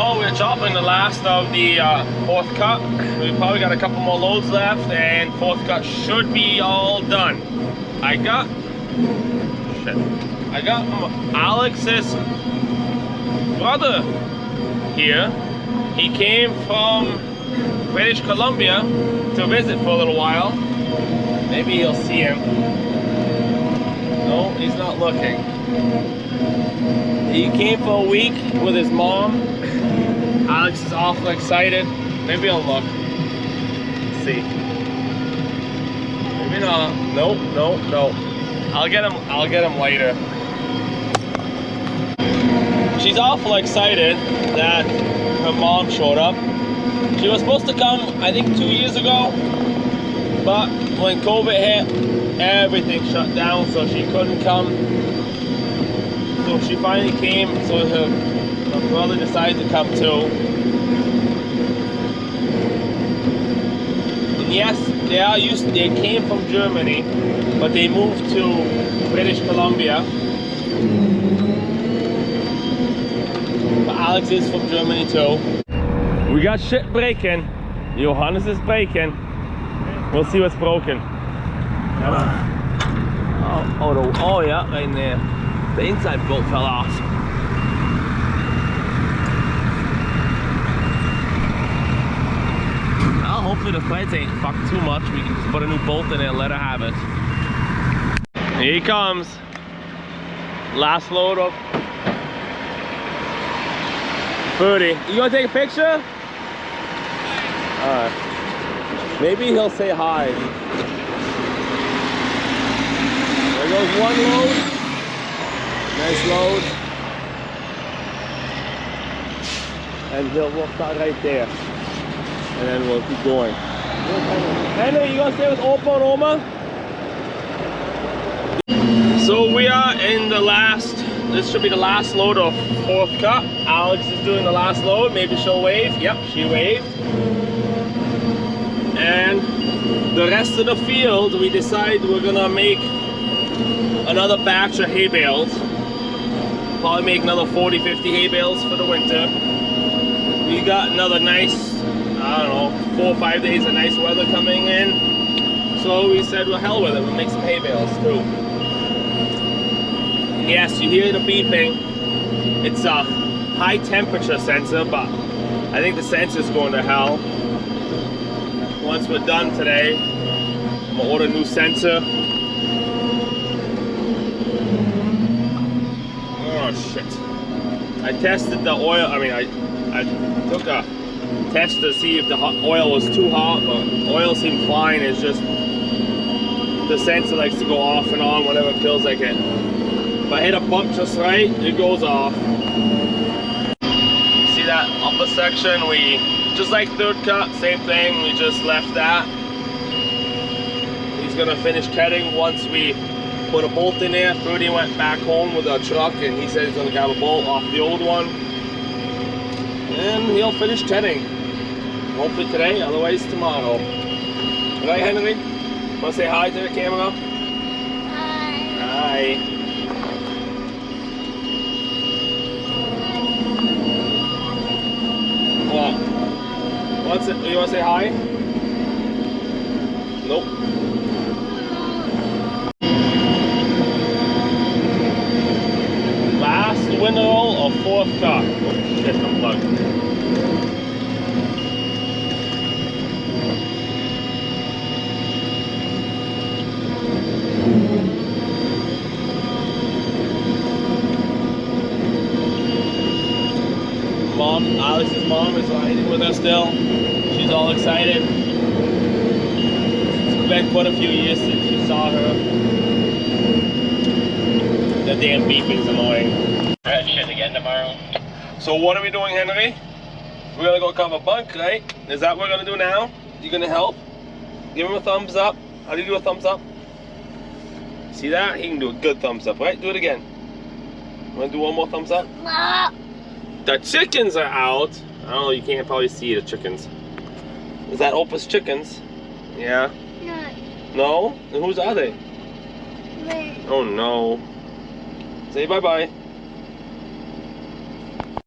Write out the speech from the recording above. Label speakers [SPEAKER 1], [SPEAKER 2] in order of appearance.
[SPEAKER 1] So we're chopping the last of the fourth cut. We probably got a couple more loads left, and fourth cut should be all done. I got Alex's brother here. He came from British Columbia to visit for a little while. Maybe you'll see him. No, he's not looking. He came for a week with his mom. Alex is awful excited. Maybe I'll look. Let's see. Maybe not. Nope, nope, nope. I'll get him later. She's awful excited that her mom showed up. She was supposed to come, I think, 2 years ago, but when COVID hit, everything shut down, so she couldn't come. So she finally came, so her brother decided to come too. And yes, they came from Germany, but they moved to British Columbia. But Alex is from Germany too. We got shit breaking. Johannes is breaking. We'll see what's broken. Oh yeah, right in there. The inside bolt fell off. Well, hopefully the threads ain't fucked too much. We can just put a new bolt in there and let her have it. Here he comes. Last load of 30. You gonna take a picture? Alright. Maybe he'll say hi. There goes one load. Nice load. And we'll start right there. And then we'll keep going. Henry, you gonna stay with Opa and Oma? So we are in the last, this should be the last load of fourth cut. Alex is doing the last load. Maybe she'll wave. Yep, she waved. And the rest of the field, we decide we're gonna make another batch of hay bales. Probably make another 40-50 hay bales for the winter. We got another nice, I don't know, 4 or 5 days of nice weather coming in. So we said, well, hell with it, we'll make some hay bales too. And yes, you hear the beeping. It's a high temperature sensor, but I think the sensor's going to hell. Once we're done today, I'm gonna order a new sensor. Oh shit. I tested the oil, I took a test to see if the oil was too hot, but oil seemed fine. It's just the sensor likes to go off and on whenever it feels like it. If I hit a bump just right, it goes off. See that upper section? We, just like third cut, same thing, we just left that. He's gonna finish cutting once we put a bolt in there. Fruity went back home with a truck and he said he's gonna grab a bolt off the old one. And he'll finish cutting. Hopefully today, otherwise tomorrow. Right, Henry? Wanna say hi to the camera? Hi. Hi. What? You wanna say hi? Nope. Last window of fourth cut. Oh shit, unplugged. Mom, Alex's mom is riding with us still. She's all excited. It's been quite a few years since she saw her. The damn beeping's annoying.
[SPEAKER 2] Red shit again tomorrow.
[SPEAKER 1] So what are we doing, Henry? We're gonna go cover bunk, right? Is that what we're gonna do now? You gonna help? Give him a thumbs up. How do you do a thumbs up? See that? He can do a good thumbs up, right? Do it again. Wanna do one more thumbs up?
[SPEAKER 3] No.
[SPEAKER 1] The chickens are out. I don't know, you can't probably see the chickens. Is that Opa's chickens? Yeah.
[SPEAKER 3] No.
[SPEAKER 1] No? And whose are they?
[SPEAKER 3] Me.
[SPEAKER 1] Oh no. Say bye-bye.